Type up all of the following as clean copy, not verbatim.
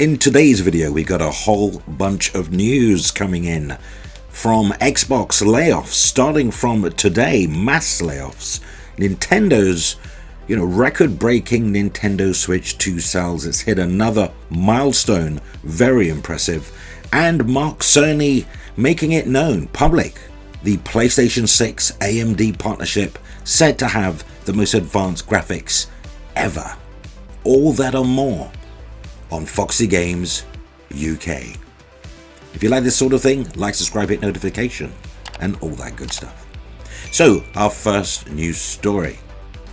In today's video, we got a whole bunch of news coming in from Xbox layoffs, starting from today, mass layoffs. Nintendo's, record-breaking Nintendo Switch 2 sales. It's hit another milestone, very impressive. And Sony making it known, public, the PlayStation 6 AMD partnership said to have the most advanced graphics ever. All that and more on Foxy Games UK. If you like this sort of thing, like, subscribe, hit notification, and all that good stuff. So, our first news story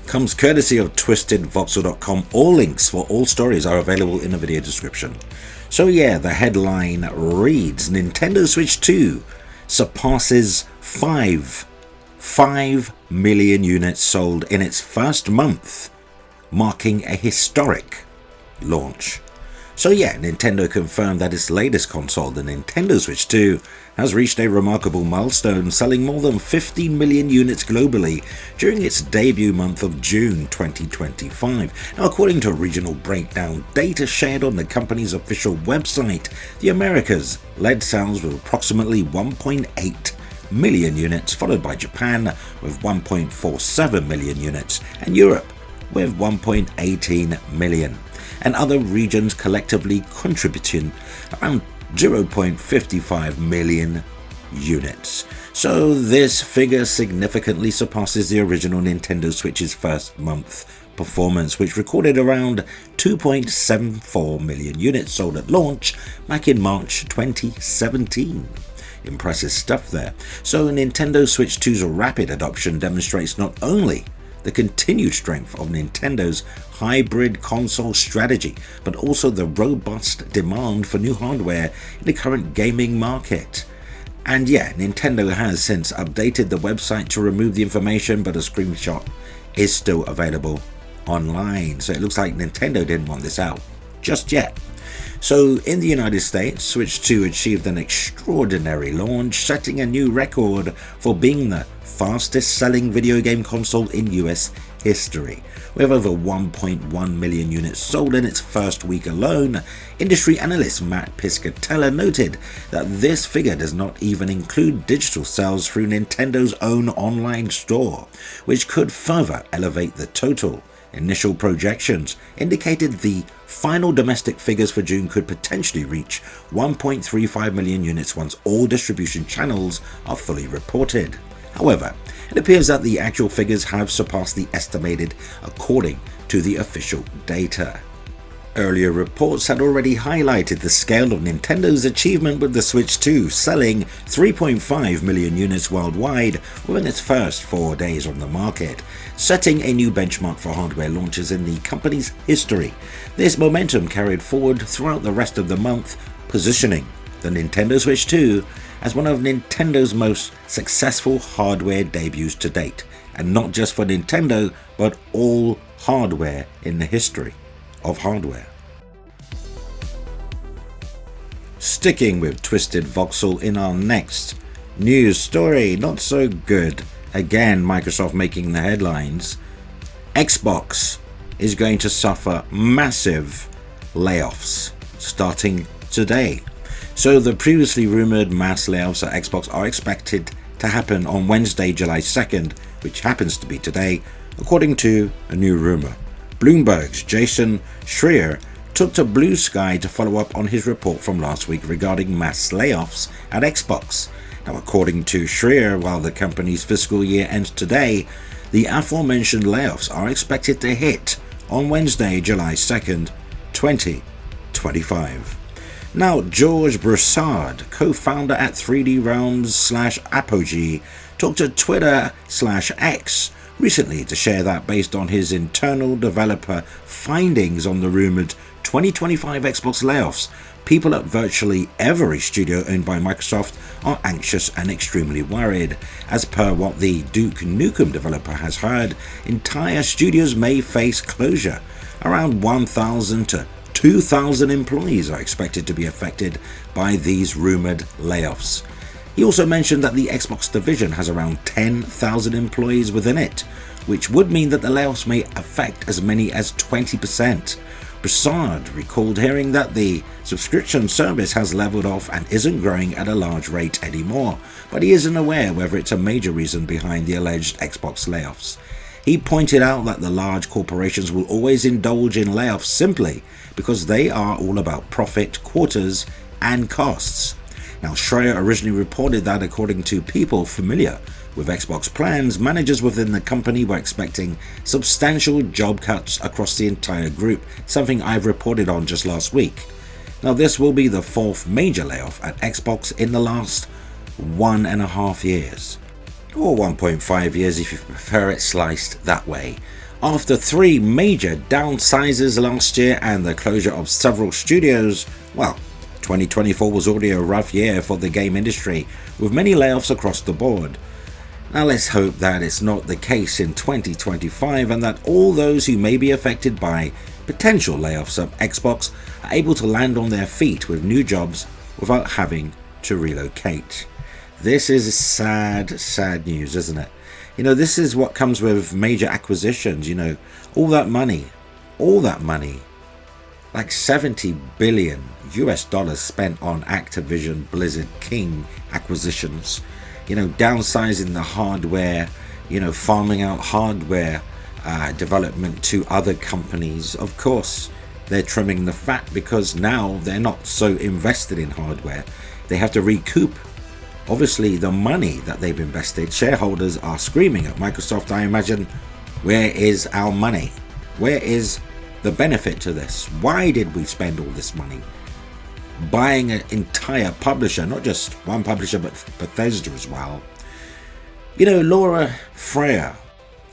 comes courtesy of twistedvoxel.com. All links for all stories are available in the video description. So yeah, the headline reads, Nintendo Switch 2 surpasses 5 million units sold in its first month, marking a historic launch. So yeah, Nintendo confirmed that its latest console, the Nintendo Switch 2, has reached a remarkable milestone, selling more than 15 million units globally during its debut month of June 2025. Now, according to regional breakdown data shared on the company's official website, the Americas led sales with approximately 1.8 million units, followed by Japan with 1.47 million units, and Europe with 1.18 million. And other regions collectively contributing around 0.55 million units. So this figure significantly surpasses the original Nintendo Switch's first month performance, which recorded around 2.74 million units sold at launch back in March 2017. Impressive stuff there. So Nintendo Switch 2's rapid adoption demonstrates not only the continued strength of Nintendo's hybrid console strategy, but also the robust demand for new hardware in the current gaming market. And yeah, Nintendo has since updated the website to remove the information, but a screenshot is still available online. So it looks like Nintendo didn't want this out just yet. So in the United States, Switch 2 achieved an extraordinary launch, setting a new record for being the fastest selling video game console in US history. With over 1.1 million units sold in its first week alone, industry analyst Matt Piscatella noted that this figure does not even include digital sales through Nintendo's own online store, which could further elevate the total. Initial projections indicated the final domestic figures for June could potentially reach 1.35 million units once all distribution channels are fully reported. However, it appears that the actual figures have surpassed the estimated according to the official data. Earlier reports had already highlighted the scale of Nintendo's achievement with the Switch 2, selling 3.5 million units worldwide within its first 4 days on the market, setting a new benchmark for hardware launches in the company's history. This momentum carried forward throughout the rest of the month, positioning the Nintendo Switch 2 as one of Nintendo's most successful hardware debuts to date, and not just for Nintendo, but all hardware in the history of hardware. Sticking with Twisted Voxel in our next news story, not so good. Again, Microsoft making the headlines. Xbox is going to suffer massive layoffs starting today. So the previously rumored mass layoffs at Xbox are expected to happen on Wednesday, July 2nd, which happens to be today, according to a new rumor. Bloomberg's Jason Schreier took to Blue Sky to follow up on his report from last week regarding mass layoffs at Xbox. Now, according to Schreier, while the company's fiscal year ends today, the aforementioned layoffs are expected to hit on Wednesday, July 2nd, 2025. Now, George Broussard, co-founder at 3D Realms/Apogee, talked to Twitter/X recently to share that based on his internal developer findings on the rumored 2025 Xbox layoffs, people at virtually every studio owned by Microsoft are anxious and extremely worried. As per what the Duke Nukem developer has heard, entire studios may face closure. Around 1,000 to 2,000 employees are expected to be affected by these rumored layoffs. He also mentioned that the Xbox division has around 10,000 employees within it, which would mean that the layoffs may affect as many as 20%. Broussard recalled hearing that the subscription service has leveled off and isn't growing at a large rate anymore, but he isn't aware whether it's a major reason behind the alleged Xbox layoffs. He pointed out that the large corporations will always indulge in layoffs simply because they are all about profit, quarters, and costs. Now, Schreier originally reported that according to people familiar with Xbox plans, managers within the company were expecting substantial job cuts across the entire group, something I've reported on just last week. Now, this will be the fourth major layoff at Xbox in the last 1.5 years. Or 1.5 years if you prefer it sliced that way. After 3 major downsizes last year and the closure of several studios, well, 2024 was already a rough year for the game industry, with many layoffs across the board. Now let's hope that it's not the case in 2025 and that all those who may be affected by potential layoffs at Xbox are able to land on their feet with new jobs without having to relocate. This is sad, sad news, isn't it? This is what comes with major acquisitions, all that money, like $70 billion US spent on Activision Blizzard King acquisitions, downsizing the hardware, farming out hardware development to other companies. Of course, they're trimming the fat because now they're not so invested in hardware. They have to recoup, obviously, the money that they've invested. Shareholders are screaming at Microsoft, I imagine, where is our money? Where is the benefit to this? Why did we spend all this money buying an entire publisher, not just one publisher but Bethesda as well? Laura Freyer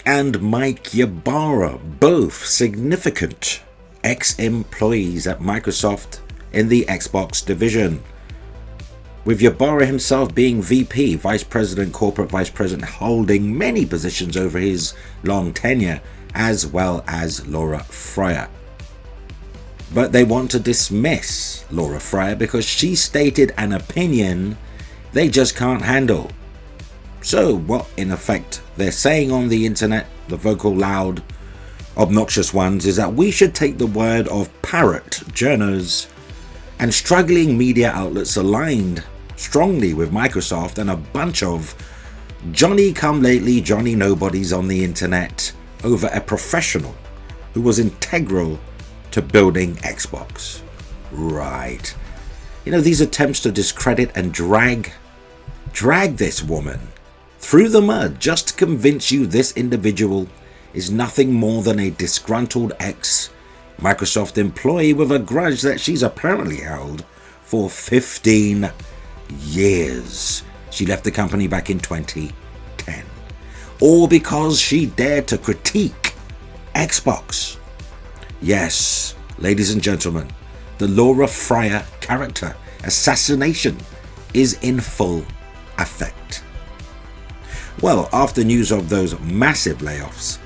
and Mike Ybarra, both significant ex-employees at Microsoft in the Xbox division, with Ybarra himself being VP, Vice President, Corporate Vice President, holding many positions over his long tenure, as well as Laura Freyer. But they want to dismiss Laura Freyer because she stated an opinion they just can't handle. So what in effect they're saying on the internet, the vocal, loud, obnoxious ones, is that we should take the word of parrot journos and struggling media outlets aligned strongly with Microsoft and a bunch of Johnny-come-lately Johnny-nobodies on the internet over a professional who was integral to building Xbox. Right. These attempts to discredit and drag this woman through the mud just to convince you this individual is nothing more than a disgruntled ex-Microsoft employee with a grudge that she's apparently held for 15 years. She left the company back in 2010. All because she dared to critique Xbox. Yes, ladies and gentlemen, the Laura Freyer character assassination is in full effect. Well, after news of those massive layoffs,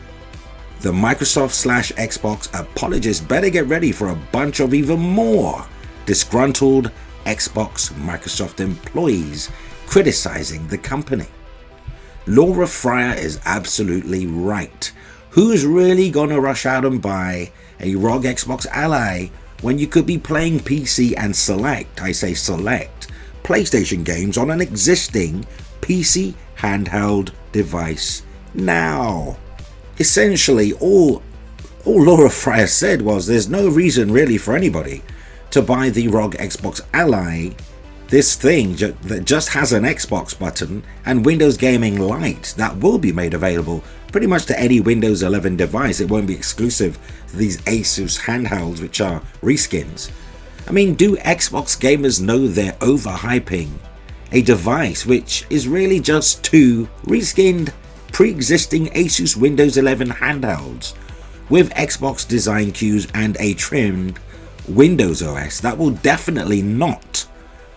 the Microsoft/Xbox apologists better get ready for a bunch of even more disgruntled Xbox Microsoft employees criticizing the company. Laura Freyer is absolutely right. Who's really gonna rush out and buy a ROG Xbox Ally when you could be playing PC and select PlayStation games on an existing PC handheld device now? Essentially, all Laura Freyer said was there's no reason really for anybody to buy the ROG Xbox Ally, this thing that just has an Xbox button and Windows Gaming Lite that will be made available pretty much to any Windows 11 device. It won't be exclusive to these Asus handhelds, which are reskins. I mean, do Xbox gamers know they're overhyping a device which is really just 2 reskinned pre-existing Asus Windows 11 handhelds with Xbox design cues and a trimmed Windows OS that will definitely not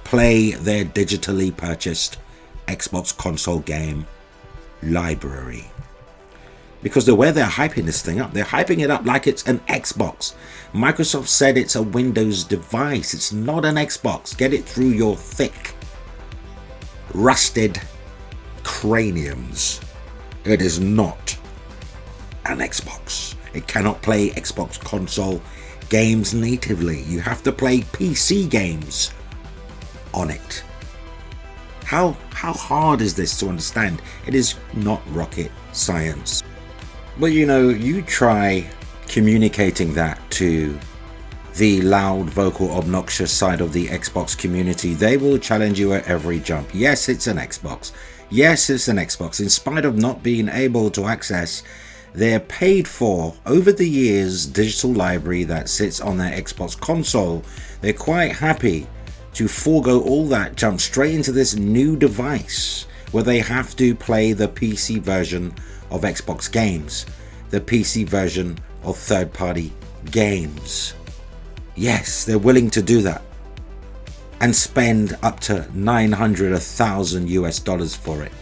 play their digitally purchased Xbox console game library? Because the way they're hyping this thing up, they're hyping it up like it's an Xbox. Microsoft said it's a Windows device. It's not an Xbox. Get it through your thick, rusted craniums. It is not an Xbox. It cannot play Xbox console games natively. You have to play PC games on it. How hard is this to understand? It is not rocket science. But you try communicating that to the loud, vocal, obnoxious side of the Xbox community, they will challenge you at every jump. Yes, it's an Xbox. Yes, it's an Xbox. In spite of not being able to access their paid for, over the years, digital library that sits on their Xbox console, they're quite happy to forego all that, jump straight into this new device where they have to play the PC version of Xbox games, the PC version of third-party games. Yes, they're willing to do that and spend up to $900,000 for it.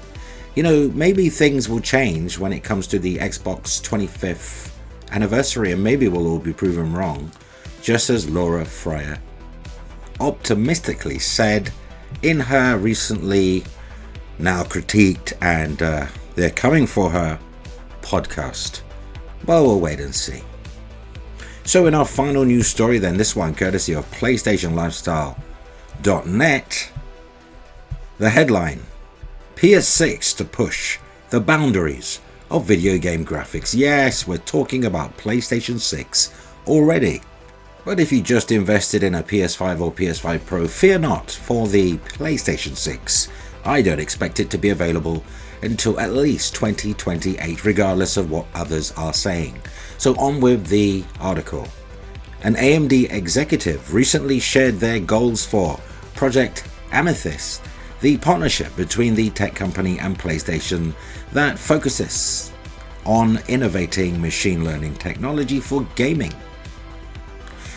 Maybe things will change when it comes to the Xbox 25th anniversary, and maybe we'll all be proven wrong, just as Laura Fryer optimistically said in her recently now critiqued and they're coming for her podcast. Well, we'll wait and see. So in our final news story then, this one courtesy of PlayStationLifestyle.net, the headline: PS6 to push the boundaries of video game graphics. Yes, we're talking about PlayStation 6 already. But if you just invested in a PS5 or PS5 Pro, fear not for the PlayStation 6. I don't expect it to be available until at least 2028, regardless of what others are saying. So on with the article. An AMD executive recently shared their goals for Project Amethyst, the partnership between the tech company and PlayStation that focuses on innovating machine learning technology for gaming.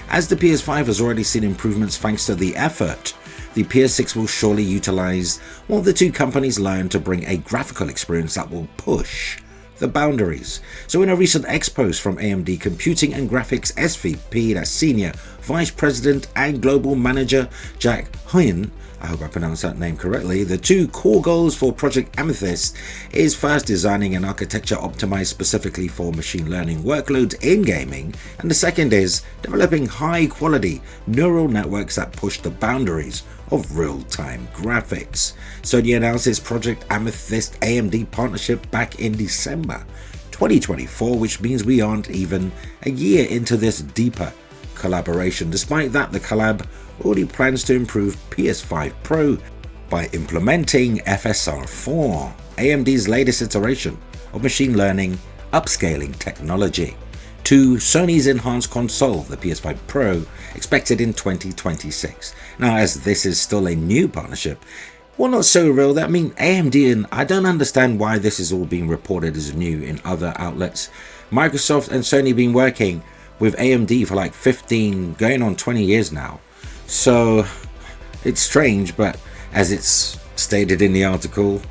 As the PS5 has already seen improvements thanks to the effort, the PS6 will surely utilize what the two companies learned to bring a graphical experience that will push the boundaries. So in a recent post from AMD Computing and Graphics SVP, that's Senior Vice President and Global Manager Jack Huyen, I hope I pronounced that name correctly, the two core goals for Project Amethyst is first designing an architecture optimized specifically for machine learning workloads in gaming, and the second is developing high quality neural networks that push the boundaries of real-time graphics. Sony announced its Project Amethyst AMD partnership back in December 2024, which means we aren't even a year into this deeper collaboration. Despite that, the collab already plans to improve PS5 Pro by implementing FSR4, AMD's latest iteration of machine learning upscaling technology, to Sony's enhanced console, the PS5 Pro, expected in 2026. Now, as this is still a new partnership, well, not so real. I mean, AMD, and I don't understand why this is all being reported as new in other outlets. Microsoft and Sony been working with AMD for like 15, going on 20 years now. So it's strange, but as it's stated in the article,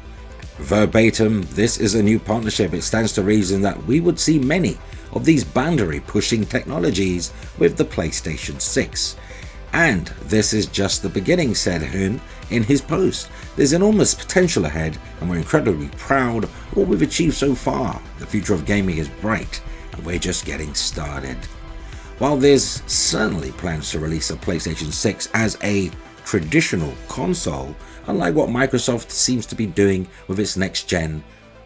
verbatim, this is a new partnership. It stands to reason that we would see many of these boundary pushing technologies with the PlayStation 6. And this is just the beginning, said Hun in his post. There's enormous potential ahead, and we're incredibly proud of what we've achieved so far. The future of gaming is bright, and we're just getting started. While there's certainly plans to release a PlayStation 6 as a traditional console, unlike what Microsoft seems to be doing with its next gen,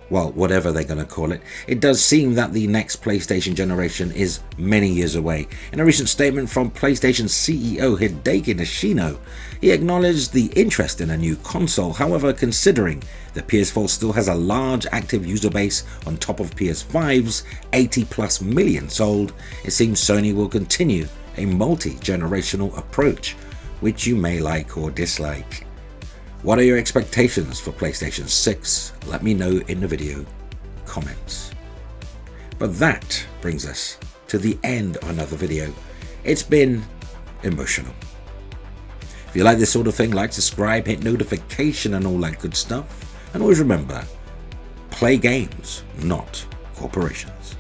well, whatever they're going to call it, it does seem that the next PlayStation generation is many years away. In a recent statement from PlayStation CEO Hideki Nishino, he acknowledged the interest in a new console. However, considering the PS4 still has a large active user base on top of PS5's 80+ million sold, it seems Sony will continue a multi-generational approach, which you may like or dislike. What are your expectations for PlayStation 6? Let me know in the video comments. But that brings us to the end of another video. It's been emotional. If you like this sort of thing, like, subscribe, hit notification and all that good stuff. And always remember, play games, not corporations.